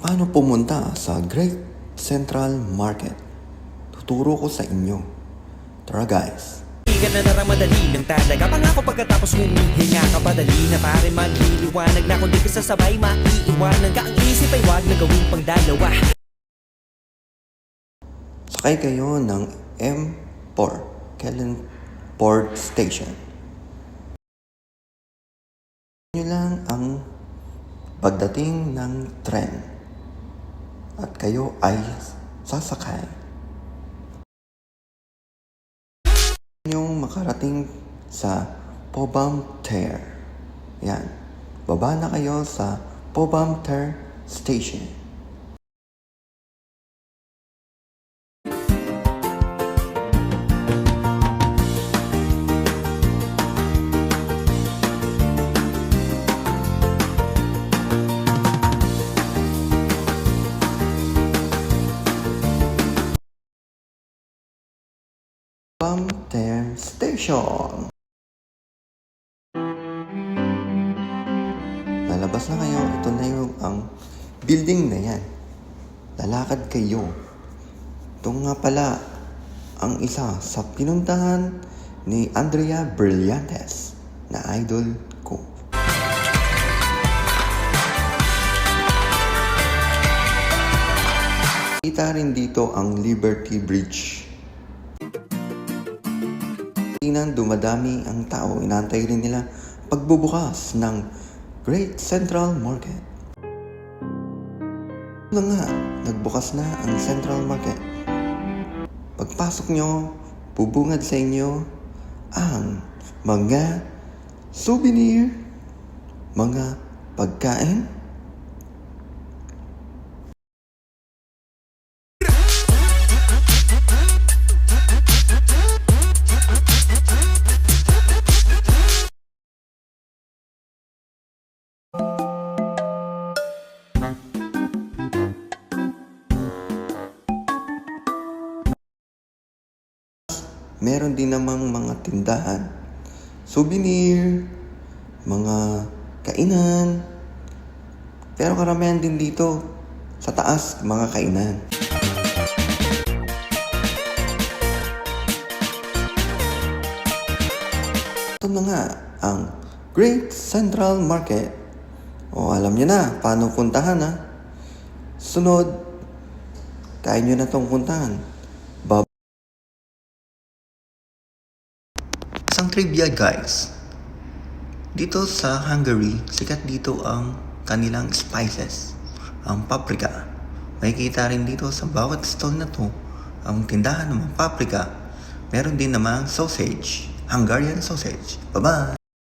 Paano pumunta sa Great Central Market? Tuturo ko sa inyo. Tara guys. Hindi ka na naramadali ng talaga. Pangako pagkatapos humihinga ka pa. Dali na pare magliliwanag na. Kung di ka sasabay maiiwanan ka. Ang isip ay wag na gawing pangdalawa. Sakay kayo ng M4 Kellen Port Station. Nyo lang ang pagdating ng tren at kayo ay sasakay. Yung makarating sa Pobamter. Yan. Baba na kayo sa Pobamter Station. Pobamter Station. Lalabas na kayo. Ito na yung ang building na yan. Lalakad kayo. Ito nga pala ang isa sa pinuntahan ni Andrea Brillantes na idol ko. Kita rin dito ang Liberty Bridge. Tingnan, dumadami ang tao. Inaantay rin nila pagbubukas ng Great Central Market. Ano nga, nagbukas na ang Central Market. Pagpasok nyo, bubungad sa inyo ang mga souvenir, mga pagkain, meron din namang mga tindahan, souvenir, mga kainan. Pero karamihan din dito sa taas, mga kainan. Ito na nga ang Great Central Market. O alam nyo na paano puntahan ha. Sunod, kaya nyo na itong puntahan. Isang trivia guys, dito sa Hungary, sikat dito ang kanilang spices, ang paprika. Makikita rin dito sa bawat stall na to, ang tindahan ng paprika. Meron din namang sausage, Hungarian sausage. Bye-bye!